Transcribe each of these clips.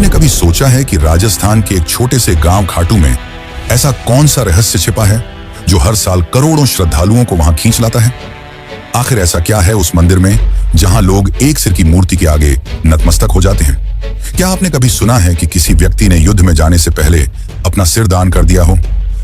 आपने कभी सोचा है कि राजस्थान के एक छोटे से गांव खाटू में ऐसा कौन सा रहस्य छिपा है जो हर साल करोड़ों श्रद्धालुओं को वहां खींच लाता है? आखिर ऐसा क्या है उस मंदिर में जहां लोग एक सिर की मूर्ति के आगे नतमस्तक हो जाते हैं? क्या आपने कभी सुना है कि किसी व्यक्ति ने युद्ध में जाने से पहले अपना सिर दान कर दिया हो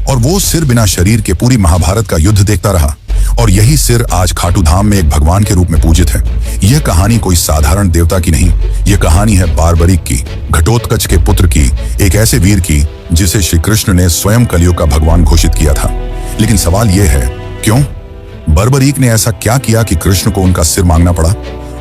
और वो सिर बिना शरीर के पूरी महाभारत का युद्ध देखता रहा और यही सिर आज खाटू धाम में एक भगवान के रूप में पूजित है? यह कहानी कोई साधारण देवता की नहीं, यह कहानी है बारबरीक की, घटोत्कच के पुत्र की, एक ऐसे वीर की जिसे श्री कृष्ण ने स्वयं कलियुग का भगवान घोषित किया था। लेकिन सवाल यह है, क्यों? बर्बरीक ने ऐसा क्या किया कि कृष्ण को उनका सिर मांगना पड़ा?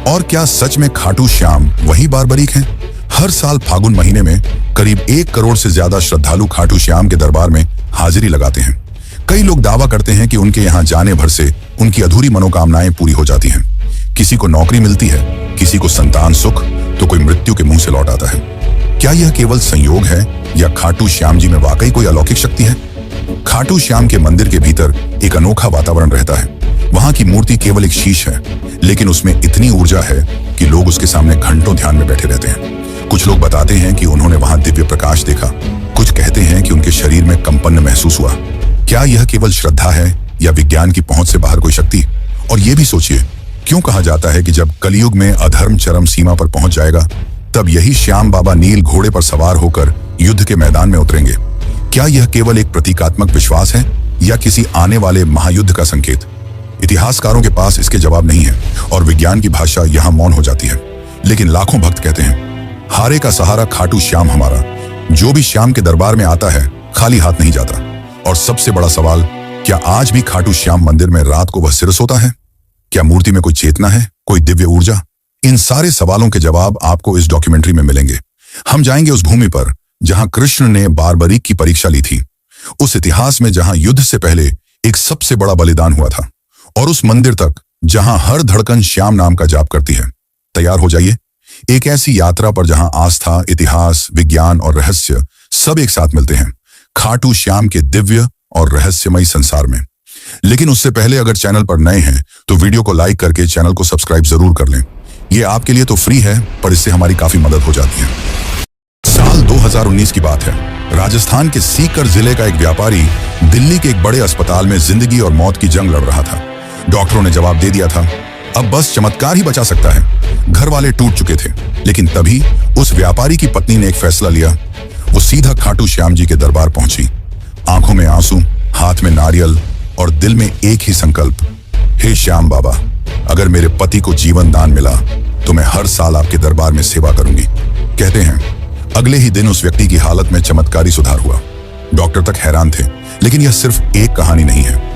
और क्या सच में खाटू श्याम वही बारबरीक हैं? हर साल फागुन महीने में करीब 1 करोड़ से ज्यादा श्रद्धालु खाटू श्याम के दरबार में हाजिरी लगाते हैं। कई लोग दावा करते हैं कि उनके यहाँ जाने भर से उनकी अधूरी मनोकामनाएं पूरी हो जाती हैं। किसी को नौकरी मिलती है, किसी को संतान सुख, तो कोई मृत्यु के मुंह से लौट आता है। क्या यह केवल संयोग है या खाटू श्याम जी में वाकई कोई अलौकिक शक्ति है? खाटू श्याम के मंदिर के भीतर एक अनोखा वातावरण रहता है। वहां की मूर्ति केवल एक शीश है, लेकिन उसमें इतनी ऊर्जा है कि लोग उसके सामने घंटों ध्यान में बैठे रहते हैं। कुछ लोग बताते हैं कि उन्होंने वहां दिव्य प्रकाश देखा, कुछ कहते हैं कि उनके शरीर में कंपन महसूस हुआ। क्या यह केवल श्रद्धा है या विज्ञान की पहुंच से बाहर कोई शक्ति? और यह भी सोचिए, क्यों कहा जाता है कि जब कलयुग में अधर्म चरम सीमा पर पहुंच जाएगा तब यही श्याम बाबा नील घोड़े पर सवार होकर युद्ध के मैदान में उतरेंगे? क्या यह केवल एक प्रतीकात्मक विश्वास है या किसी आने वाले महायुद्ध का संकेत? इतिहासकारों के पास इसके जवाब नहीं है और विज्ञान की भाषा यहाँ मौन हो जाती है। लेकिन लाखों भक्त कहते हैं, हारे का सहारा खाटू श्याम हमारा। जो भी श्याम के दरबार में आता है खाली हाथ नहीं जाता। और सबसे बड़ा सवाल, क्या आज भी खाटू श्याम मंदिर में रात को वह सिर सोता है? क्या मूर्ति में कोई चेतना है, कोई दिव्य ऊर्जा? इन सारे सवालों के जवाब आपको इस डॉक्यूमेंट्री में मिलेंगे। हम जाएंगे उस भूमि पर जहां कृष्ण ने बारबरीक की परीक्षा ली थी, उस इतिहास में जहां युद्ध से पहले एक सबसे बड़ा बलिदान हुआ था, और उस मंदिर तक जहां हर धड़कन श्याम नाम का जाप करती है। तैयार हो जाइए एक ऐसी यात्रा पर जहां आस्था, इतिहास, विज्ञान और रहस्य सब एक साथ मिलते हैं, खाटू श्याम के दिव्य और रहस्यमयी संसार में। लेकिन उससे पहले अगर चैनल पर नए हैं तो वीडियो को लाइक करके चैनल को सब्सक्राइब जरूर कर लें। ये आपके लिए तो फ्री है, पर इससे हमारी काफी मदद हो जाती है। साल 2019 की बात है। राजस्थान के सीकर जिले का एक व्यापारी दिल्ली के एक बड़े अस्पताल में जिंदगी और मौत की जंग लड़ रहा था। डॉक्टरों ने जवाब दे दिया था, अब बस चमत्कार ही बचा सकता है। घर वाले टूट चुके थे, लेकिन तभी उस व्यापारी की पत्नी ने एक फैसला लिया। वो सीधा खाटू श्याम जी के दरबार पहुंची, आंखों में आंसू, हाथ में नारियल और दिल में एक ही संकल्प, हे श्याम बाबा, अगर मेरे पति को जीवन दान मिला तो मैं हर साल आपके दरबार में सेवा करूंगी। कहते हैं अगले ही दिन उस व्यक्ति की हालत में चमत्कारी सुधार हुआ। डॉक्टर तक हैरान थे, लेकिन यह सिर्फ एक कहानी नहीं है।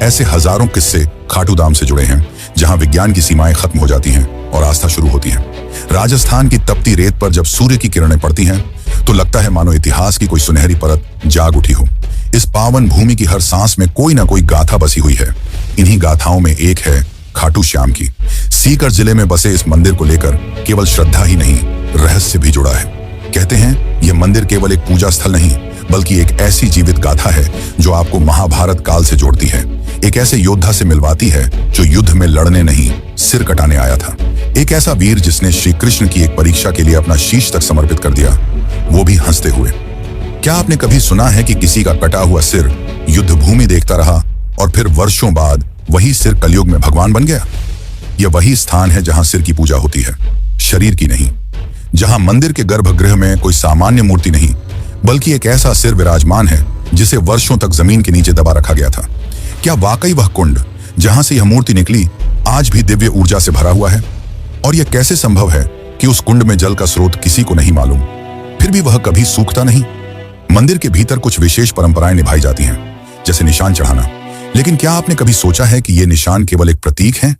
ऐसे हजारों किस्से खाटू धाम से जुड़े हैं जहां विज्ञान की सीमाएं खत्म हो जाती हैं और आस्था शुरू होती है। राजस्थान की तपती रेत पर जब सूर्य की किरणें पड़ती हैं तो लगता है मानो इतिहास की कोई सुनहरी परत जाग उठी हो। इस पावन भूमि की हर सांस में कोई ना कोई गाथा बसी हुई है। इन्हीं गाथाओं में एक है खाटू श्याम की। सीकर जिले में बसे इस मंदिर को लेकर केवल श्रद्धा ही नहीं, रहस्य भी जुड़ा है। कहते हैं यह मंदिर केवल एक पूजा स्थल नहीं, बल्कि एक ऐसी जीवित गाथा है जो आपको महाभारत काल से जोड़ती है, एक ऐसे योद्धा से मिलवाती है जो युद्ध में लड़ने नहीं, सिर कटाने आया था। एक ऐसा वीर जिसने श्री कृष्ण की एक परीक्षा के लिए अपना शीश तक समर्पित कर दिया, वो भी हंसते हुए। क्या आपने कभी सुना है कि किसी का कटा हुआ सिर युद्ध भूमि देखता रहा और फिर वर्षों बाद वही सिर कलयुग में भगवान बन गया? यह वही स्थान है जहां सिर की पूजा होती है, शरीर की नहीं। जहां मंदिर के गर्भगृह में कोई सामान्य मूर्ति नहीं, बल्कि एक ऐसा सिर विराजमान है जिसे वर्षों तक जमीन के नीचे दबा रखा गया था। क्या वाकई वह कुंड जहां से यह मूर्ति निकली आज भी दिव्य ऊर्जा से भरा हुआ है? और यह कैसे संभव है कि उस कुंड में जल का स्रोत किसी को नहीं मालूम, फिर भी वह कभी सूखता नहीं? मंदिर के भीतर कुछ विशेष परंपराएं निभाई जाती हैं, जैसे निशान चढ़ाना। लेकिन क्या आपने कभी सोचा है कि ये निशान केवल एक प्रतीक है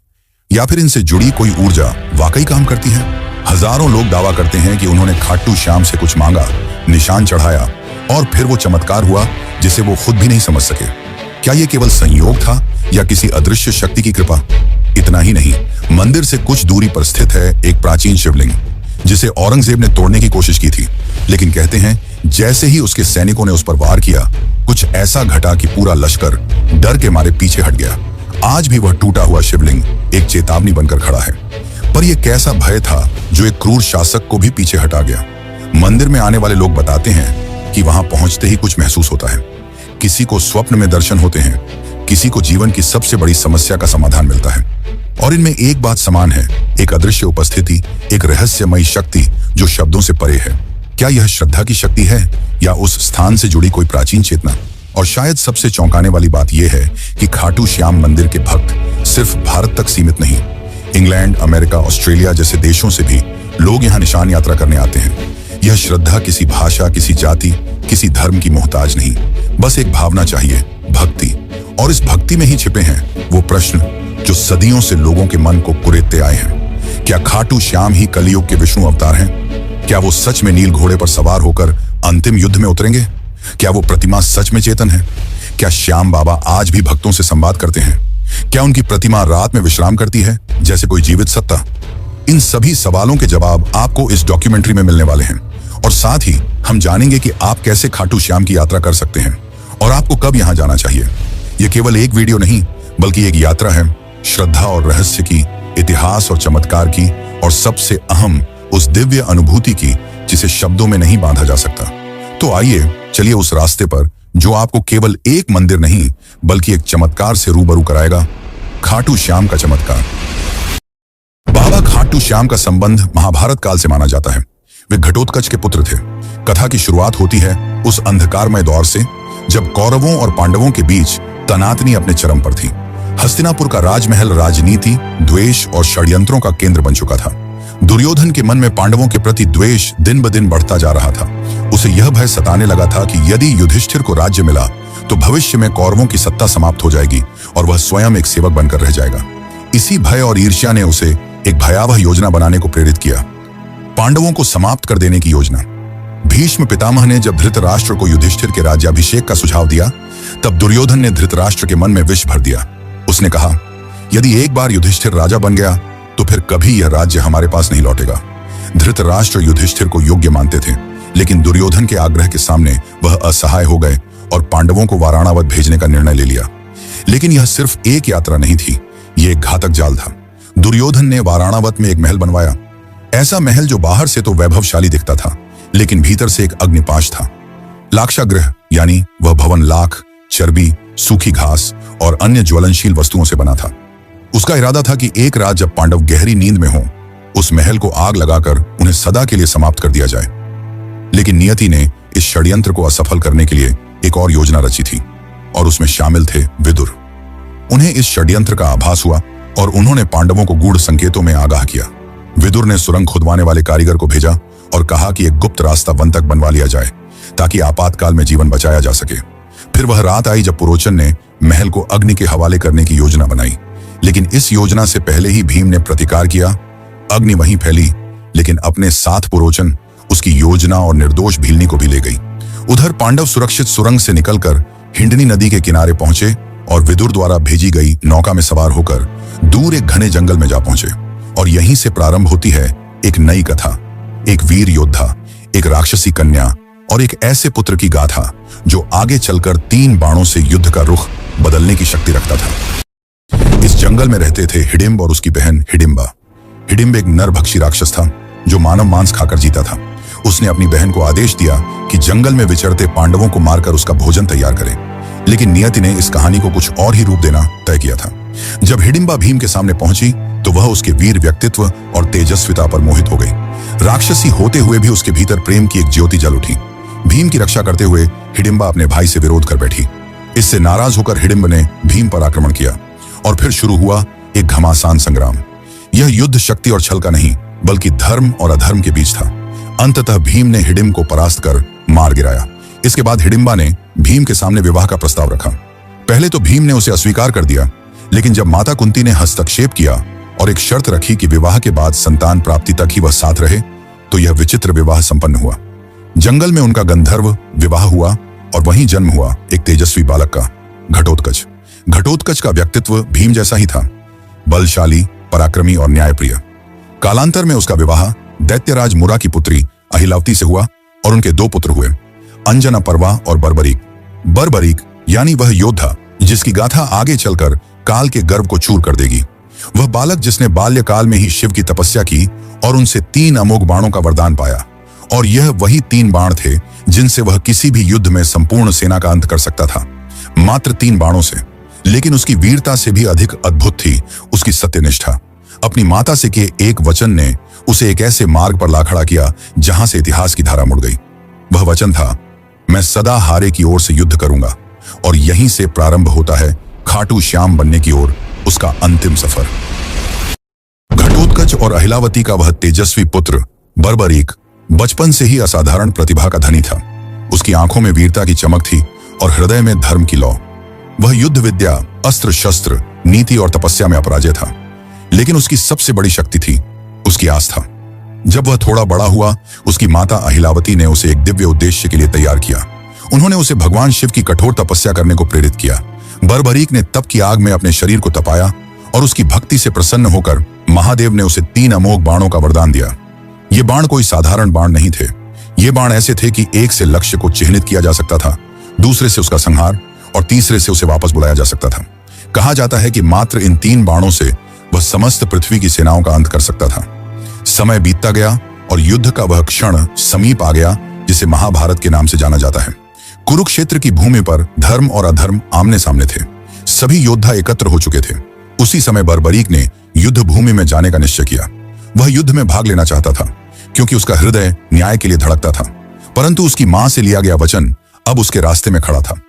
या फिर इनसे जुड़ी कोई ऊर्जा वाकई काम करती है? हजारों लोग दावा करते हैं कि उन्होंने खाटू श्याम से कुछ मांगा, निशान चढ़ाया और फिर वो चमत्कार हुआ जिसे वो खुद भी नहीं समझ सके। क्या ये केवल संयोग था या किसी अदृश्य शक्ति की कृपा? इतना ही नहीं, मंदिर से कुछ दूरी पर स्थित है एक प्राचीन शिवलिंग जिसे औरंगजेब ने तोड़ने की कोशिश की थी, लेकिन कहते हैं जैसे ही उसके सैनिकों ने उस पर वार किया, कुछ ऐसा घटा कि पूरा लश्कर डर के मारे पीछे हट गया। आज भी वह टूटा हुआ शिवलिंग एक चेतावनी बनकर खड़ा है। पर यह कैसा भय था जो एक क्रूर शासक को भी पीछे हटा गया? मंदिर में आने वाले लोग बताते हैं कि वहां पहुंचते ही कुछ महसूस होता है। किसी को स्वप्न में दर्शन होते हैं, किसी को जीवन की सबसे बड़ी समस्या का समाधान मिलता है। और इनमें एक बात समान है, एक अदृश्य उपस्थिति, एक रहस्यमयी शक्ति जो शब्दों से परे है। क्या यह श्रद्धा की शक्ति है या उस स्थान से जुड़ी कोई प्राचीन चेतना? और शायद सबसे चौंकाने वाली बात यह है कि खाटू श्याम मंदिर के भक्त सिर्फ भारत तक सीमित नहीं, इंग्लैंड, अमेरिका, ऑस्ट्रेलिया जैसे देशों से भी लोग यहाँ निशान यात्रा करने आते हैं। यह श्रद्धा किसी भाषा, किसी जाति, किसी धर्म की मोहताज नहीं, बस एक भावना चाहिए, भक्ति। और इस भक्ति में ही छिपे हैं वो प्रश्न जो सदियों से लोगों के मन को कुरेदते आए हैं। क्या खाटू श्याम ही कलयुग के विष्णु अवतार हैं? क्या वो सच में नील घोड़े पर सवार होकर अंतिम युद्ध में उतरेंगे? क्या वो प्रतिमा सच में चेतन है? क्या श्याम बाबा आज भी भक्तों से संवाद करते हैं? क्या उनकी प्रतिमा रात में विश्राम करती है जैसे कोई जीवित सत्ता? इन सभी सवालों के जवाब आपको इस डॉक्यूमेंट्री में मिलने वाले हैं। और साथ ही हम जानेंगे कि आप कैसे खाटू श्याम की यात्रा कर सकते हैं और आपको कब यहां जाना चाहिए। यह केवल एक वीडियो नहीं, बल्कि एक यात्रा है श्रद्धा और रहस्य की, इतिहास और चमत्कार की, और सबसे अहम उस दिव्य अनुभूति की जिसे शब्दों में नहीं बांधा जा सकता। तो आइए चलिए उस रास्ते पर जो आपको केवल एक मंदिर नहीं बल्कि एक चमत्कार से रूबरू कराएगा, खाटू श्याम का चमत्कार। बाबा खाटू श्याम का संबंध महाभारत काल से माना जाता है। वे घटोत्कच के पुत्र थे। कथा की शुरुआत होती है उस अंधकारमय दौर से जब कौरवों और पांडवों के बीच तनातनी अपने चरम पर थी। हस्तिनापुर का राजमहल राजनीति, द्वेष और षड्यंत्रों का केंद्र बन चुका था। दुर्योधन के मन में पांडवों के प्रति द्वेष दिन ब दिन बढ़ता जा रहा था। उसे यह भय सताने लगा था कि यदि युधिष्ठिर को राज्य मिला तो भविष्य में कौरवों की सत्ता समाप्त हो जाएगी और वह स्वयं एक सेवक बनकर रह जाएगा। इसी भय और ईर्ष्या ने उसे एक भयावह योजना बनाने को प्रेरित किया, पांडवों को समाप्त कर देने की योजना। भीष्म पितामह ने जब धृतराष्ट्र को युधिष्ठिर के राज्याभिषेक का सुझाव दिया, तब दुर्योधन ने धृतराष्ट्र के मन में विष भर दिया। उसने कहा, यदि एक बार युधिष्ठिर राजा बन गया तो फिर कभी यह राज्य हमारे पास नहीं लौटेगा। धृतराष्ट्र युधिष्ठिर को योग्य मानते थे, लेकिन दुर्योधन के आग्रह के सामने वह असहाय हो गए और पांडवों को वाराणावत भेजने का निर्णय ले लिया। लेकिन यह सिर्फ एक यात्रा नहीं थी, यह एक घातक जाल था। दुर्योधन ने वाराणावत में एक महल बनवाया, ऐसा महल जो बाहर से तो वैभवशाली दिखता था, लेकिन भीतर से एक अग्निपाश था। लाक्षागृह यानी वह भवन लाख, चर्बी, सूखी घास और अन्य ज्वलनशील वस्तुओं से बना था। उसका इरादा था कि एक रात जब पांडव गहरी नींद में हों, उस महल को आग लगाकर उन्हें सदा के लिए समाप्त कर दिया जाए। लेकिन नियति ने इस षड्यंत्र को असफल करने के लिए एक और योजना रची थी, और उसमें शामिल थे विदुर। उन्हें इस षड्यंत्र का आभास हुआ और उन्होंने पांडवों को गूढ़ संकेतों में आगाह किया। विदुर ने सुरंग खुदवाने वाले कारीगर को भेजा और कहा कि एक गुप्त रास्ता वन तक बनवा लिया जाए ताकि आपातकाल में जीवन बचाया जा सके। फिर वह रात आई जब पुरोचन ने महल को अग्नि के हवाले करने की योजना बनाई, लेकिन इस योजना से पहले ही भीम ने प्रतिकार किया। अग्नि वहीं फैली, लेकिन अपने साथ पुरोचन उसकी योजना और निर्दोष भीलनी को भी ले गई। उधर पांडव सुरक्षित सुरंग से निकलकर हिंडनी नदी के किनारे पहुंचे और विदुर द्वारा भेजी गई नौका में सवार होकर दूर एक घने जंगल में जा पहुंचे। और यहीं से प्रारंभ होती है एक नई कथा, एक वीर योद्धा, एक राक्षसी कन्या और एक ऐसे पुत्र की गाथा जो आगे चलकर 3 बाणों से युद्ध का रुख बदलने की शक्ति रखता था। इस जंगल में रहते थे हिडिंब और उसकी बहन हिडिंबा। हिडिंब एक नरभक्षी राक्षस था जो मानव मांस खाकर जीता था। उसने अपनी बहन को आदेश दिया कि जंगल में विचरते पांडवों को मारकर उसका भोजन तैयार करे, लेकिन नियति ने इस कहानी को कुछ और ही रूप देना तय किया था। जब हिडिंबा भीम के सामने पहुंची तो वह उसके वीर व्यक्तित्व और तेजस्विता पर मोहित हो गई। राक्षसी होते हुए भी उसके भीतर प्रेम की एक ज्योति जल उठी। भीम की रक्षा करते हुए हिडिंबा अपने भाई से विरोध कर बैठी। इससे नाराज होकर हिडिंब ने भीम पर आक्रमण किया और फिर शुरू हुआ एक घमासान संग्राम। यह युद्ध शक्ति और छल का नहीं, बल्कि धर्म और अधर्म के बीच था। अंततः भीम ने हिडिंब को परास्त कर मार गिराया। इसके बाद हिडिंबा ने भीम के सामने विवाह का प्रस्ताव रखा। पहले तो भीम ने उसे अस्वीकार कर दिया, लेकिन जब माता कुंती ने हस्तक्षेप किया और एक शर्त रखी कि विवाह के बाद संतान प्राप्ति तक ही वह साथ रहे, तो यह विचित्र विवाह संपन्न हुआ। जंगल में उनका गंधर्व विवाह हुआ और वहीं जन्म हुआ एक तेजस्वी बालक का, घटोत्कच। घटोत्कच का व्यक्तित्व भीम जैसा ही था, बलशाली, पराक्रमी और न्यायप्रिय। कालांतर में उसका विवाह दैत्यराज मुरा की पुत्री अहिलावती से हुआ और उनके 2 पुत्र हुए, अंजना पर्वा और बर्बरीक। बर्बरीक यानी वह योद्धा जिसकी गाथा आगे चलकर काल के गर्व को चूर कर देगी। वह बालक जिसने बाल्यकाल में ही शिव की तपस्या की और उनसे 3 अमोघ बाणों का वरदान पाया और यह वही 3 बाण थे जिनसे वह किसी भी युद्ध में संपूर्ण सेना का अंत कर सकता था। मात्र 3 बाणों से। लेकिन उसकी वीरता से भी अधिक अद्भुत थी उसकी सत्यनिष्ठा। अपनी माता से किए एक वचन ने उसे एक ऐसे मार्ग पर ला खड़ा किया जहां से इतिहास की धारा मुड़ गई। वह वचन था, मैं सदा हारे की ओर से युद्ध करूंगा। और यहीं से प्रारंभ होता है खाटू श्याम बनने की ओर उसका अंतिम सफर। घटोत्कच और अहिलावती का वह तेजस्वी पुत्र बर्बरीक बचपन से ही असाधारण प्रतिभा का धनी था। उसकी आंखों में वीरता की चमक थी और हृदय में धर्म की लौ। वह युद्ध विद्या, अस्त्र शस्त्र, नीति और तपस्या में अपराजय था। लेकिन उसकी सबसे बड़ी शक्ति थी उसकी आस्था। जब वह थोड़ा बड़ा हुआ, उसकी माता अहिलावती ने उसे एक दिव्य उद्देश्य के लिए तैयार किया। उन्होंने उसे भगवान शिव की कठोर तपस्या करने को प्रेरित किया। बर्बरीक ने तप की आग में अपने शरीर को तपाया और उसकी भक्ति से प्रसन्न होकर महादेव ने उसे 3 अमोघ बाणों का वरदान दिया। ये बाण कोई साधारण बाण नहीं थे। ये बाण ऐसे थे कि एक से लक्ष्य को चिह्नित किया जा सकता था, दूसरे से उसका संहार और तीसरे से उसे वापस बुलाया जा सकता था। कहा जाता है कि मात्र इन 3 बाणों से वह समस्त पृथ्वी की सेनाओं का अंत कर सकता था। समय बीतता गया और युद्ध का वह क्षण समीप आ गया जिसे महाभारत के नाम से जाना जाता है। कुरुक्षेत्र की भूमि पर धर्म और अधर्म आमने सामने थे। सभी योद्धा एकत्र हो चुके थे। उसी समय बर्बरीक ने युद्ध भूमि में जाने का निश्चय किया। वह युद्ध में भाग लेना चाहता था क्योंकि उसका हृदय न्याय के लिए धड़कता था। परंतु उसकी मां से लिया गया वचन अब उसके रास्ते में खड़ा था।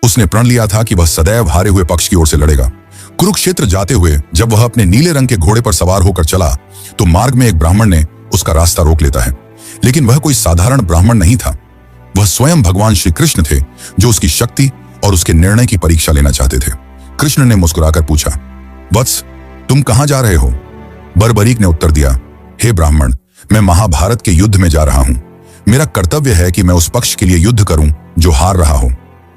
उसने प्रण लिया था कि वह सदैव हारे हुए पक्ष की ओर से लड़ेगा। कुरुक्षेत्र जाते हुए जब वह अपने नीले रंग के घोड़े पर सवार होकर चला तो मार्ग में एक ब्राह्मण ने उसका रास्ता रोक लेता है। लेकिन वह कोई साधारण ब्राह्मण नहीं था। वह स्वयं भगवान श्री कृष्ण थे जो उसकी शक्ति और उसके निर्णय की परीक्षा लेना चाहते थे। कृष्ण ने मुस्कुराकर पूछा, वत्स, तुम कहां जा रहे हो? बर्बरीक ने उत्तर दिया, हे ब्राह्मण, मैं महाभारत के युद्ध में जा रहा हूं। मेरा कर्तव्य है कि मैं उस पक्ष के लिए युद्ध करूं जो हार रहा हो।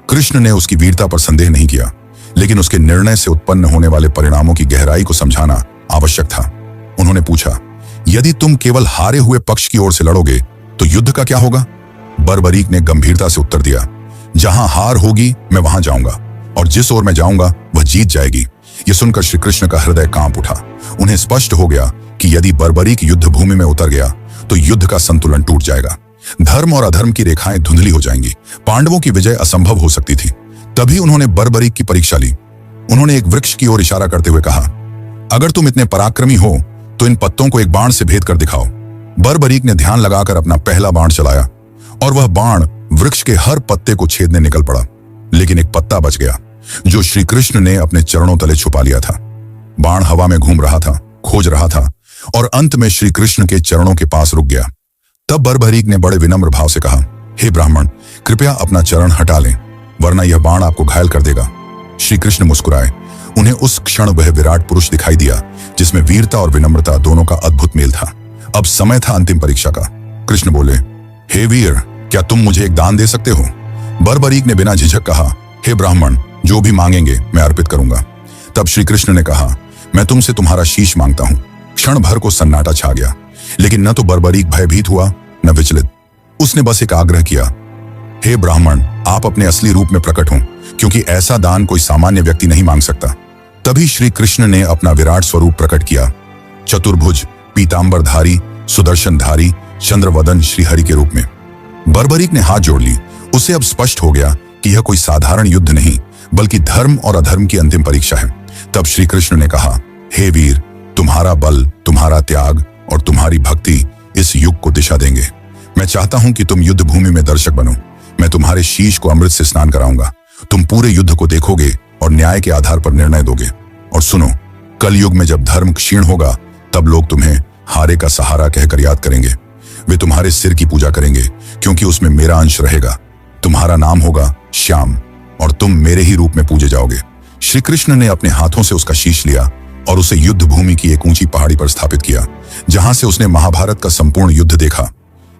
कृष्ण ने उसकी वीरता पर संदेह नहीं किया, लेकिन उसके निर्णय से उत्पन्न होने वाले परिणामों की गहराई को समझाना आवश्यक था। उन्होंने पूछा, यदि तुम केवल हारे हुए पक्ष की ओर से लड़ोगे तो युद्ध का क्या होगा? बर्बरीक ने गंभीरता से उत्तर दिया, जहां हार होगी मैं वहां जाऊंगा और जिस ओर मैं जाऊंगा वह जीत जाएगी। यह सुनकर श्री कृष्ण का हृदय कांप उठा। उन्हें स्पष्ट हो गया कि यदि बर्बरीक युद्ध भूमि में उतर गया तो युद्ध का संतुलन टूट जाएगा। धर्म और अधर्म की रेखाएं धुंधली हो जाएंगी। पांडवों की विजय असंभव हो सकती थी। तभी उन्होंने बर्बरीक की परीक्षा ली। उन्होंने एक वृक्ष की ओर इशारा करते हुए कहा, अगर तुम इतने पराक्रमी हो तो इन पत्तों को एक बाण से भेद कर दिखाओ। बर्बरीक ने ध्यान लगाकर अपना पहला बाण चलाया और वह बाण वृक्ष के हर पत्ते को छेदने निकल पड़ा। लेकिन एक पत्ता बच गया जो श्री कृष्ण ने अपने चरणों तले छुपा लिया था। बाण हवा में घूम रहा था, खोज रहा था और अंत में श्री कृष्ण के चरणों के पास रुक गया। तब बर्बरीक ने बड़े विनम्र भाव से कहा, हे ब्राह्मण, कृपया अपना चरण हटा लें, वरना यह बाण आपको घायल कर देगा। श्री कृष्ण मुस्कुराए। उन्हें उस क्षण वह विराट पुरुष दिखाई दिया जिसमें वीरता और विनम्रता दोनों का अद्भुत मेल था। अब समय था अंतिम परीक्षा का। कृष्ण बोले, हे वीर, क्या तुम मुझे एक दान दे सकते हो? बर्बरीक ने बिना झिझक कहा, हे ब्राह्मण, जो भी मांगेंगे मैं अर्पित करूंगा। तब श्री कृष्ण ने कहा, मैं तुमसे तुम्हारा शीश मांगता हूं। क्षण भर को सन्नाटा छा गया, लेकिन न तो बर्बरीक भयभीत हुआ न विचलित। उसने बस एक आग्रह किया, हे ब्राह्मण, आप अपने असली रूप में प्रकट हों, क्योंकि ऐसा दान कोई सामान्य व्यक्ति नहीं मांग सकता। तभी श्री कृष्ण ने अपना विराट स्वरूप प्रकट किया, चतुर्भुज, पीतांबरधारी, सुदर्शनधारी, चंद्रवदन श्रीहरि के रूप में। बर्बरीक ने हाथ जोड़ ली। उसे अब स्पष्ट हो गया कि यह कोई साधारण युद्ध नहीं, बल्कि धर्म और अधर्म की अंतिम परीक्षा है। तब श्री कृष्ण ने कहा, हे वीर, तुम्हारा बल, तुम्हारा त्याग और तुम्हारी भक्ति इस युग को दिशा देंगे। मैं चाहता हूं कि तुम युद्ध भूमि में दर्शक बनो। मैं तुम्हारे शीश को अमृत से स्नान कराऊंगा। तुम पूरे युद्ध को देखोगे और न्याय के आधार पर निर्णय दोगे। और सुनो, कल युग में जब धर्म क्षीण होगा तब लोग तुम्हें हारे का सहारा कहकर याद करेंगे। वे तुम्हारे सिर की पूजा करेंगे क्योंकि उसमें मेरा अंश रहेगा। तुम्हारा नाम होगा श्याम और तुम मेरे ही रूप में पूजे जाओगे। श्री कृष्ण ने अपने हाथों से उसका शीश लिया और उसे युद्ध भूमि की एक ऊंची पहाड़ी पर स्थापित किया, जहां से उसने महाभारत का संपूर्ण युद्ध देखा,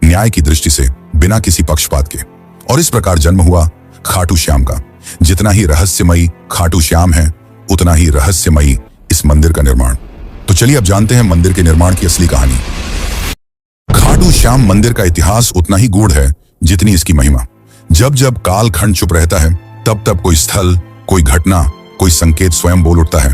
न्याय की दृष्टि से, बिना किसी पक्षपात के। और इस प्रकार जन्म हुआ खाटू श्याम का। जितना ही रहस्यमयी खाटू श्याम है, उतना ही रहस्यमयी इस मंदिर का निर्माण। तो चलिए अब जानते हैं मंदिर के निर्माण की असली कहानी। खाटू श्याम मंदिर का इतिहास उतना ही गूढ़ है जितनी इसकी महिमा। जब जब कालखंड चुप रहता है, तब तब कोई स्थल, कोई घटना, कोई संकेत स्वयं बोल उठता है।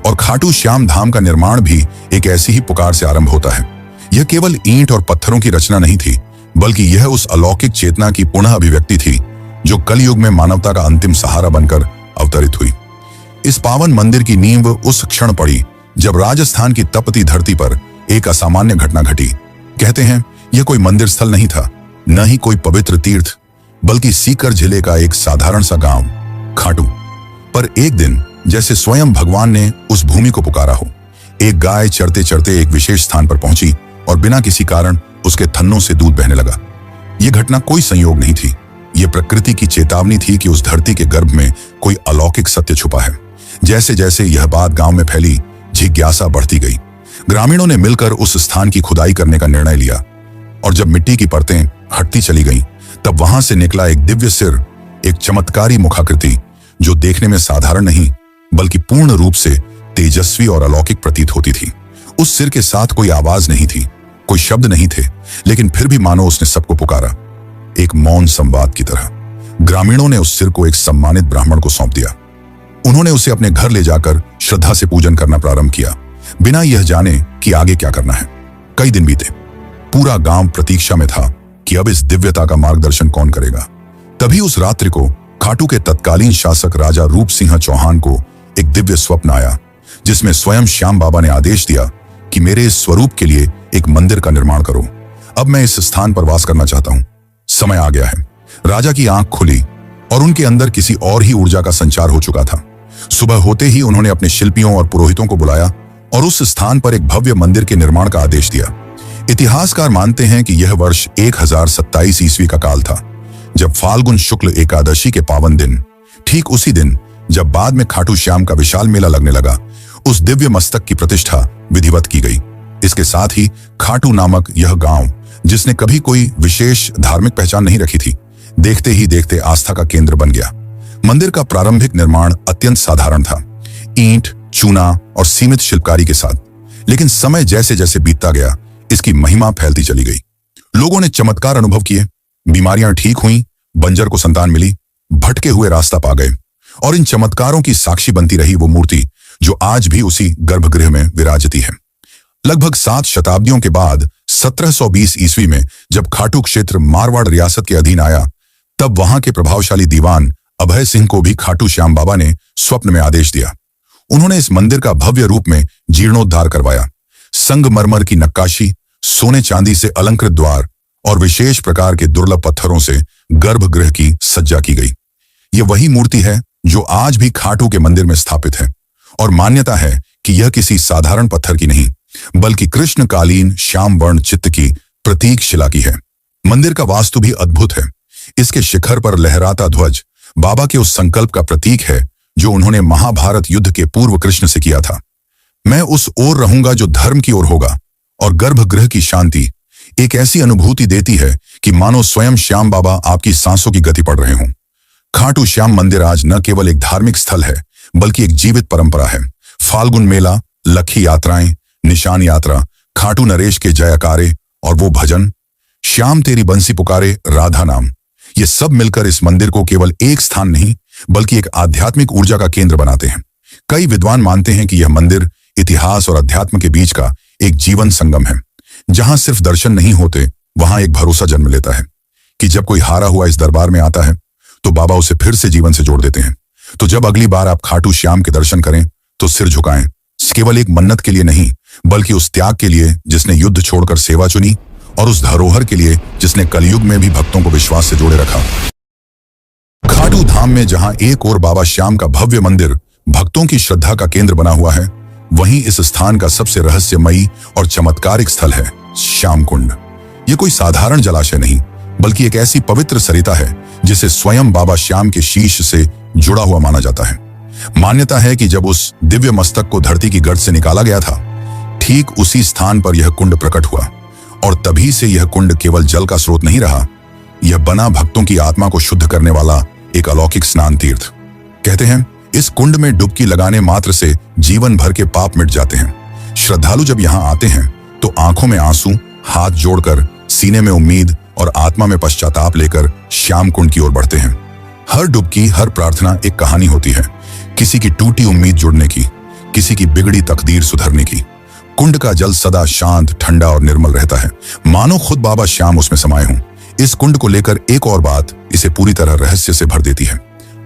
और खाटू श्याम धाम का निर्माण भी एक ऐसी ही पुकार से आरंभ होता है। यह केवल ईंट और पत्थरों की रचना नहीं थी, बल्कि यह उस अलौकिक चेतना की पुनः अभिव्यक्ति थी जो कलयुग में मानवता का अंतिम सहारा बनकर अवतरित हुई। इस पावन मंदिर की नींव उस क्षण पड़ी जब राजस्थान की तपती धरती पर एक असामान्य घटना घटी। कहते हैं यह कोई मंदिर स्थल नहीं था, न ही कोई पवित्र तीर्थ, बल्कि सीकर जिले का एक साधारण सा गांव खाटू। पर एक दिन जैसे स्वयं भगवान ने उस भूमि को पुकारा हो, एक गाय चरते चरते एक विशेष स्थान पर पहुंची और बिना किसी कारण उसके थन्नों से दूध बहने लगा। यह घटना कोई संयोग नहीं थी, यह प्रकृति की चेतावनी थी कि उस धरती के गर्भ में कोई अलौकिक सत्य छुपा है। जैसे जैसे यह बात गांव में फैली, जिज्ञासा बढ़ती गई। ग्रामीणों ने मिलकर उस स्थान की खुदाई करने का निर्णय लिया और जब मिट्टी की परतें हटती चली गईं, तब वहां से निकला एक दिव्य सिर, एक चमत्कारी मुखाकृति जो देखने में साधारण नहीं बल्कि पूर्ण रूप से तेजस्वी और अलौकिक प्रतीत होती थी। उस सिर के साथ कोई आवाज नहीं थी, कोई शब्द नहीं थे, लेकिन फिर भी मानो उसने सबको पुकारा, एक मौन संवाद की तरह। ग्रामीणों ने उस सिर को एक सम्मानित ब्राह्मण को सौंप दिया। उन्होंने उसे अपने घर ले जाकर श्रद्धा से पूजन करना प्रारंभ किया, बिना यह जाने कि आगे क्या करना है। कई दिन बीते, पूरा गांव प्रतीक्षा में था कि अब इस दिव्यता का मार्गदर्शन कौन करेगा। तभी उस रात्रि को खाटू के तत्कालीन शासक राजा रूप सिंह चौहान को एक दिव्य स्वप्न आया, जिसमें स्वयं श्याम बाबा ने आदेश दिया कि मेरे इस स्वरूप के लिए एक मंदिर का निर्माण करो। अब मैं इस स्थान पर वास करना चाहता हूं। समय आ गया है। राजा की आंख खुली और उनके अंदर किसी और ही ऊर्जा का संचार हो चुका था। सुबह होते ही उन्होंने अपने शिल्पियों और पुरोहितों को बुलाया और उस स्थान पर एक भव्य मंदिर के निर्माण का आदेश दिया। इतिहासकार मानते हैं कि यह वर्ष 1027 ईस्वी का काल था, जब फाल्गुन शुक्ल एकादशी के पावन दिन, ठीक उसी दिन जब बाद में खाटू श्याम का विशाल मेला लगने लगा, उस दिव्य मस्तक की प्रतिष्ठा विधिवत की गई। इसके साथ ही खाटू नामक यह गांव, जिसने कभी कोई विशेष धार्मिक पहचान नहीं रखी थी, देखते ही देखते आस्था का केंद्र बन गया। मंदिर का प्रारंभिक निर्माण अत्यंत साधारण था, ईंट, चूना और सीमित शिल्पकारी के साथ। लेकिन समय जैसे जैसे बीतता गया, इसकी महिमा फैलती चली गई। लोगों ने चमत्कार अनुभव किए, बीमारियां ठीक हुईं, बंजर को संतान मिली, भटके हुए रास्ता पा गए। और इन चमत्कारों की साक्षी बनती रही वो मूर्ति जो आज भी उसी गर्भगृह में विराजती है। लगभग 7 शताब्दियों के बाद 1720 ईस्वी में जब खाटू क्षेत्र मारवाड़ रियासत के अधीन आया, तब वहां के प्रभावशाली दीवान अभय सिंह को भी खाटू श्याम बाबा ने स्वप्न में आदेश दिया। उन्होंने इस मंदिर का भव्य रूप में जीर्णोद्धार करवाया। संगमरमर की नक्काशी, सोने चांदी से अलंकृत द्वार और विशेष प्रकार के दुर्लभ पत्थरों से गर्भगृह की सज्जा की गई। ये वही मूर्ति है जो आज भी खाटू के मंदिर में स्थापित है और मान्यता है कि यह किसी साधारण पत्थर की नहीं बल्कि कृष्णकालीन श्याम वर्ण चित्त की प्रतीक शिला की है। मंदिर का वास्तु भी अद्भुत है। इसके शिखर पर लहराता ध्वज बाबा के उस संकल्प का प्रतीक है जो उन्होंने महाभारत युद्ध के पूर्व कृष्ण से किया था। मैं उस ओर रहूंगा जो धर्म की ओर होगा। और गर्भगृह की शांति एक ऐसी अनुभूति देती है कि मानो स्वयं श्याम बाबा आपकी सांसों की गति पढ़ रहे हों। खाटू श्याम मंदिर आज न केवल एक धार्मिक स्थल है बल्कि एक जीवित परंपरा है। फाल्गुन मेला, लखी यात्राएं, निशान यात्रा, खाटू नरेश के जयकारे और वो भजन, श्याम तेरी बंसी पुकारे राधा नाम, ये सब मिलकर इस मंदिर को केवल एक स्थान नहीं बल्कि एक आध्यात्मिक ऊर्जा का केंद्र बनाते हैं। कई विद्वान मानते हैं कि यह मंदिर इतिहास और अध्यात्म के बीच का एक जीवन संगम है। जहां सिर्फ दर्शन नहीं होते, वहां एक भरोसा जन्म लेता है कि जब कोई हारा हुआ इस दरबार में आता है तो बाबा उसे फिर से जीवन से जोड़ देते हैं। तो जब अगली बार आप खाटू श्याम के दर्शन करें तो सिर झुकाएं, केवल एक मन्नत के लिए नहीं बल्कि उस त्याग के लिए जिसने युद्ध छोड़कर सेवा चुनी और उस धरोहर के लिए जिसने कलयुग में भी भक्तों को विश्वास से जोड़े रखा। खाटू धाम में जहां एक ओर बाबा श्याम का भव्य मंदिर भक्तों की श्रद्धा का केंद्र बना हुआ है, वहीं इस स्थान का सबसे रहस्यमयी और चमत्कारिक स्थल है श्याम कुंड। ये कोई साधारण जलाशय नहीं बल्कि एक ऐसी पवित्र सरिता है जिसे स्वयं बाबा श्याम के शीश से जुड़ा हुआ माना जाता है। मान्यता है कि जब उस दिव्य मस्तक को धरती की गर्त से निकाला गया था, ठीक उसी स्थान पर यह कुंड प्रकट हुआ और तभी से यह कुंड केवल जल का स्रोत नहीं रहा, यह बना भक्तों की आत्मा को शुद्ध करने वाला एक अलौकिक स्नान तीर्थ। कहते हैं इस कुंड में डुबकी लगाने मात्र से जीवन भर के पाप मिट जाते हैं। श्रद्धालु जब यहाँ आते हैं तो आंखों में आंसू, हाथ जोड़कर, सीने में उम्मीद और आत्मा में पश्चाताप लेकर श्याम कुंड की ओर बढ़ते हैं। हर डुबकी, हर प्रार्थना एक कहानी होती है, किसी की टूटी उम्मीद जुड़ने की, किसी की बिगड़ी तकदीर सुधरने की। कुंड का जल सदा शांत, ठंडा और निर्मल रहता है, मानो खुद बाबा श्याम उसमें समाये हों। इस कुंड को लेकर एक और बात इसे पूरी तरह रहस्य से भर देती है।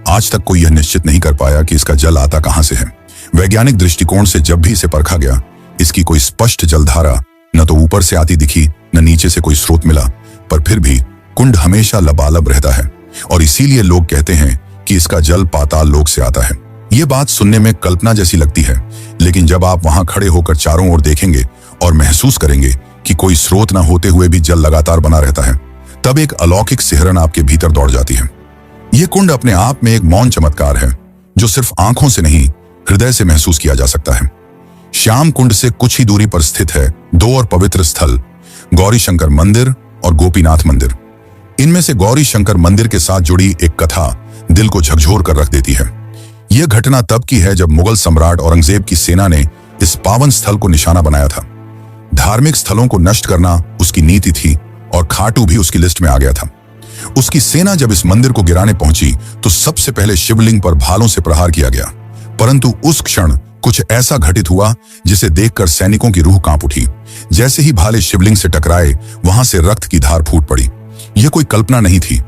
आज तक कोई यह निश्चित नहीं कर पाया कि इसका जल आता कहां से है। वैज्ञानिक दृष्टिकोण से जब भी इसे परखा गया, इसकी कोई स्पष्ट जलधारा न तो ऊपर से आती दिखी, न नीचे से कोई स्रोत मिला, पर फिर भी कुंड हमेशा लबालब रहता है और इसीलिए लोग कहते हैं कि इसका जल पाताल लोक से आता है। ये बात सुनने में कल्पना जैसी लगती है, लेकिन जब आप वहां खड़े होकर चारों ओर देखेंगे और महसूस करेंगे कि कोई स्रोत न होते हुए भी जल लगातार बना रहता है, तब एक अलौकिक सिहरन आपके भीतर दौड़ जाती है। यह कुंड अपने आप में एक मौन चमत्कार है, जो सिर्फ आंखों से नहीं, हृदय से महसूस किया जा सकता है। श्याम कुंड से कुछ ही दूरी पर स्थित है दो और पवित्र स्थल, गौरी शंकर मंदिर और गोपीनाथ मंदिर। इनमें से गौरी शंकर मंदिर के साथ जुड़ी एक कथा दिल को झकझोर कर रख देती है। यह घटना तब की है जब मुगल सम्राट औरंगजेब की सेना ने इस पावन स्थल को निशाना बनाया था। धार्मिक स्थलों को नष्ट करना उसकी नीति थी और खाटू भी उसकी लिस्ट में आ गया था। उसकी सेना जब इस मंदिर को गिराने पहुंची तो सबसे पहले शिवलिंग पर भालों से प्रहार किया गया, परंतु उस क्षण कुछ ऐसा घटित हुआ जिसे देखकर सैनिकों की रूह कांप उठी। जैसे ही भाले शिवलिंग से टकराए, वहां से रक्त की धार फूट पड़ी। यह कोई कल्पना नहीं थी,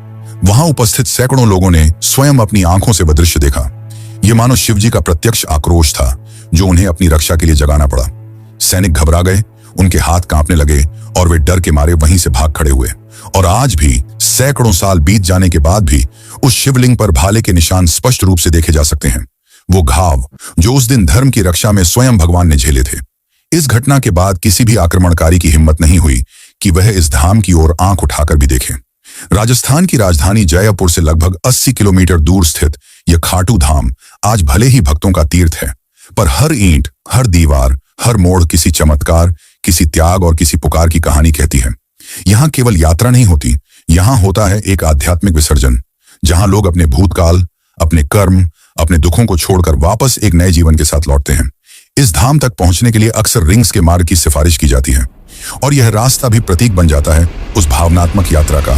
वहां उपस्थित सैकड़ों लोगों ने स्वयं अपनी आंखों से वह दृश्य देखा। यह मानो शिवजी का प्रत्यक्ष आक्रोश था, जो उन्हें अपनी रक्षा के लिए जगाना पड़ा। सैनिक घबरा गए, उनके हाथ कांपने लगे और वे डर के मारे वहीं से भाग खड़े हुए। और आज भी सैकड़ों साल बीत जाने के बाद भी उस शिवलिंग पर भाले के निशान स्पष्ट रूप से देखे जा सकते हैं, वो घाव जो उस दिन धर्म की रक्षा में स्वयं भगवान ने झेले थे। इस घटना के बाद किसी भी आक्रमणकारी की हिम्मत नहीं हुई कि वह इस धाम की ओर आंख उठाकर भी देखे। राजस्थान की राजधानी जयपुर से लगभग 80 किलोमीटर दूर स्थित यह खाटू धाम आज भले ही भक्तों का तीर्थ है, पर हर ईंट, हर दीवार, हर मोड़ किसी चमत्कार, किसी त्याग और किसी पुकार की कहानी कहती है। यहाँ केवल यात्रा नहीं होती, यहाँ होता है एक आध्यात्मिक विसर्जन, जहाँ लोग अपने भूतकाल, अपने कर्म, अपने दुखों को छोड़कर वापस एक नए जीवन के साथ लौटते हैं। इस धाम तक पहुंचने के लिए अक्सर रिंग्स के मार्ग की सिफारिश की जाती है और यह रास्ता भी प्रतीक बन जाता है उस भावनात्मक यात्रा का।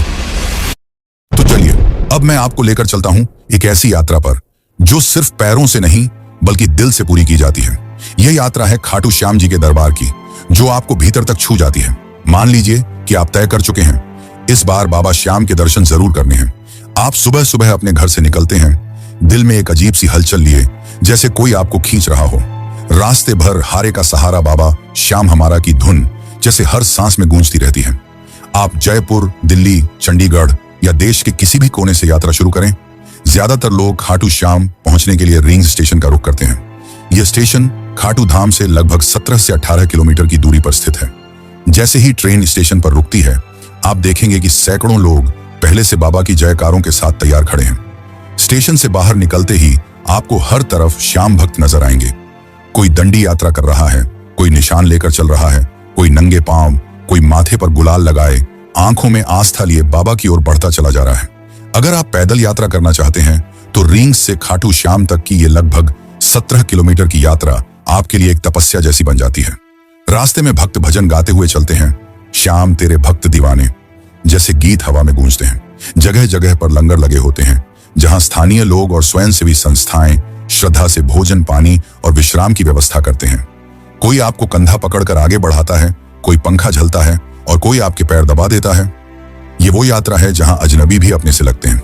तो चलिए अब मैं आपको लेकर चलता हूं एक ऐसी यात्रा पर जो सिर्फ पैरों से नहीं बल्कि दिल से पूरी की जाती है। यह यात्रा है खाटू श्याम जी के दरबार की, जो आपको भीतर तक छू जाती है। मान लीजिए कि आप तय कर चुके हैं, इस बार बाबा श्याम के दर्शन जरूर करने हैं। आप सुबह सुबह अपने घर से निकलते हैं, दिल में एक अजीब सी हलचल लिए, जैसे कोई आपको खींच रहा हो। रास्ते भर हारे का सहारा बाबा श्याम हमारा की धुन जैसे हर सांस में गूंजती रहती है। आप जयपुर, दिल्ली, चंडीगढ़ या देश के किसी भी कोने से यात्रा शुरू करें, ज्यादातर लोग खाटू श्याम पहुंचने के लिए रिंग्स स्टेशन का रुख करते हैं। यह स्टेशन खाटू धाम से लगभग 17 से 18 किलोमीटर की दूरी पर स्थित है। जैसे ही ट्रेन स्टेशन पर रुकती है, आप देखेंगे कि सैकड़ों लोग पहले से बाबा की जयकारों के साथ तैयार खड़े हैं। स्टेशन से बाहर निकलते ही आपको हर तरफ श्याम भक्त नजर आएंगे। कोई दंडी यात्रा कर रहा है, कोई निशान लेकर चल रहा है, कोई नंगे पांव, कोई माथे पर गुलाल लगाए, आंखों में आस्था लिए बाबा की ओर बढ़ता चला जा रहा है। अगर आप पैदल यात्रा करना चाहते हैं तो रिंग्स से खाटू श्याम तक की ये लगभग 17 किलोमीटर की यात्रा आपके लिए एक तपस्या जैसी बन जाती है। रास्ते में भक्त भजन गाते हुए चलते हैं, श्याम तेरे भक्त दीवाने जैसे गीत हवा में गूंजते हैं। जगह जगह पर लंगर लगे होते हैं, जहां स्थानीय लोग और स्वयंसेवी संस्थाएं श्रद्धा से भोजन, पानी और विश्राम की व्यवस्था करते हैं। कोई आपको कंधा पकड़कर आगे बढ़ाता है, कोई पंखा झलता है और कोई आपके पैर दबा देता है। ये वो यात्रा है जहां अजनबी भी अपने से लगते हैं।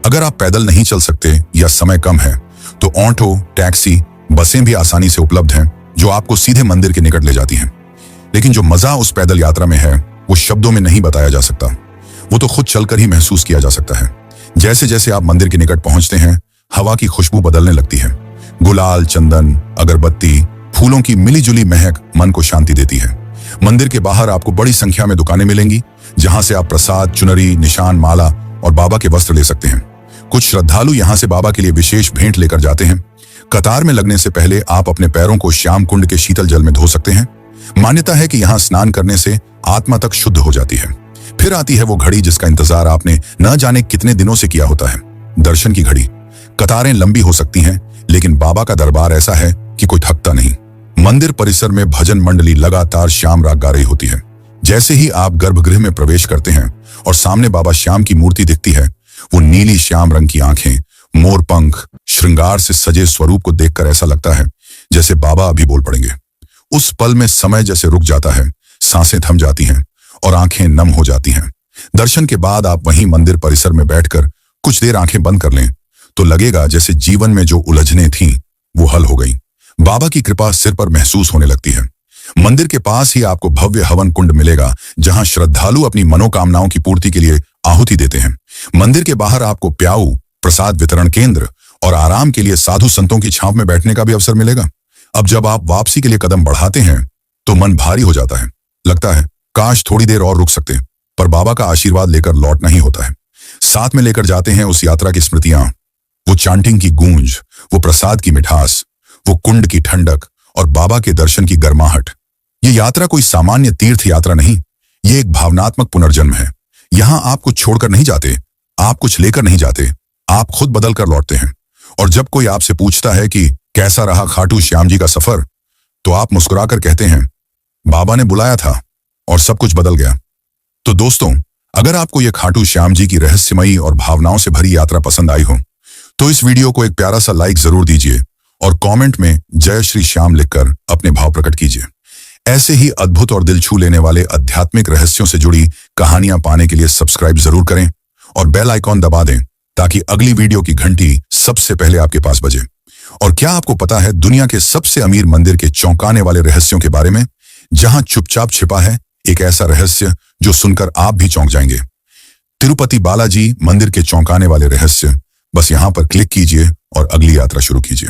अगर आप पैदल नहीं चल सकते या समय कम है तो ऑटो, टैक्सी, बसें भी आसानी से उपलब्ध हैं, जो आपको सीधे मंदिर के निकट ले जाती हैं। लेकिन जो मजा उस पैदल यात्रा में है वो शब्दों में नहीं बताया जा सकता, वो तो खुद चलकर ही महसूस किया जा सकता है। जैसे जैसे आप मंदिर के निकट पहुंचते हैं, हवा की खुशबू बदलने लगती है। गुलाल, चंदन, अगरबत्ती, फूलों की मिलीजुली महक मन को शांति देती है। मंदिर के बाहर आपको बड़ी संख्या में दुकानें मिलेंगी, जहां से आप प्रसाद, चुनरी, निशान, माला और बाबा के वस्त्र ले सकते हैं। कुछ श्रद्धालु यहां से बाबा के लिए विशेष भेंट लेकर जाते हैं। कतार में लगने से पहले आप अपने पैरों को श्याम कुंड के शीतल जल में धो सकते हैं। मान्यता है कि यहाँ स्नान करने से आत्मा तक शुद्ध हो जाती है। फिर आती है वो घड़ी जिसका इंतजार आपने न जाने कितने दिनों से किया होता है, दर्शन की घड़ी। कतारें लंबी हो सकती हैं, लेकिन बाबा का दरबार ऐसा है कि कोई थकता नहीं। मंदिर परिसर में भजन मंडली लगातार श्याम राग गा रही होती है। जैसे ही आप गर्भगृह में प्रवेश करते हैं और सामने बाबा श्याम की मूर्ति दिखती है, वो नीली श्याम रंग की आंखें, मोर पंख, श्रृंगार से सजे स्वरूप को देखकर ऐसा लगता है जैसे बाबा अभी बोल पड़ेंगे। उस पल में समय जैसे रुक जाता है, सांसें थम जाती हैं और आंखें नम हो जाती हैं। दर्शन के बाद आप वहीं मंदिर परिसर में बैठकर कुछ देर आंखें बंद कर लें तो लगेगा जैसे जीवन में जो उलझनें थीं वो हल हो गई। बाबा की कृपा सिर पर महसूस होने लगती है। मंदिर के पास ही आपको भव्य हवन कुंड मिलेगा जहां श्रद्धालु अपनी मनोकामनाओं की पूर्ति के लिए आहुति देते हैं। मंदिर के बाहर आपको प्याऊ, प्रसाद वितरण केंद्र और आराम के लिए साधु संतों की छांव में बैठने का भी अवसर मिलेगा। अब जब आप वापसी के लिए कदम बढ़ाते हैं तो मन भारी हो जाता है। लगता है काश थोड़ी देर और रुक सकते, पर बाबा का आशीर्वाद लेकर लौटना ही होता है। साथ में लेकर जाते हैं उस यात्रा की स्मृतियां, वो चांटिंग की गूंज, वो प्रसाद की मिठास, वो कुंड की ठंडक और बाबा के दर्शन की गर्माहट। ये यात्रा कोई सामान्य तीर्थ यात्रा नहीं, ये एक भावनात्मक पुनर्जन्म है। यहां आप कुछ छोड़कर नहीं जाते, आप कुछ लेकर नहीं जाते, आप खुद बदल कर लौटते हैं। और जब कोई आपसे पूछता है कि कैसा रहा खाटू श्याम जी का सफर, तो आप मुस्कुराकर कहते हैं, बाबा ने बुलाया था और सब कुछ बदल गया। तो दोस्तों, अगर आपको यह खाटू श्याम जी की रहस्यमयी और भावनाओं से भरी यात्रा पसंद आई हो तो इस वीडियो को एक प्यारा सा लाइक जरूर दीजिए और कमेंट में जय श्री श्याम लिखकर अपने भाव प्रकट कीजिए। ऐसे ही अद्भुत और दिल छू लेने वाले आध्यात्मिक रहस्यों से जुड़ी कहानियां पाने के लिए सब्सक्राइब जरूर करें और बेल आइकॉन दबा दें ताकि अगली वीडियो की घंटी सबसे पहले आपके पास बजे। और क्या आपको पता है दुनिया के सबसे अमीर मंदिर के चौंकाने वाले रहस्यों के बारे में, जहां चुपचाप छिपा है एक ऐसा रहस्य जो सुनकर आप भी चौंक जाएंगे। तिरुपति बालाजी मंदिर के चौंकाने वाले रहस्य, बस यहां पर क्लिक कीजिए और अगली यात्रा शुरू कीजिए।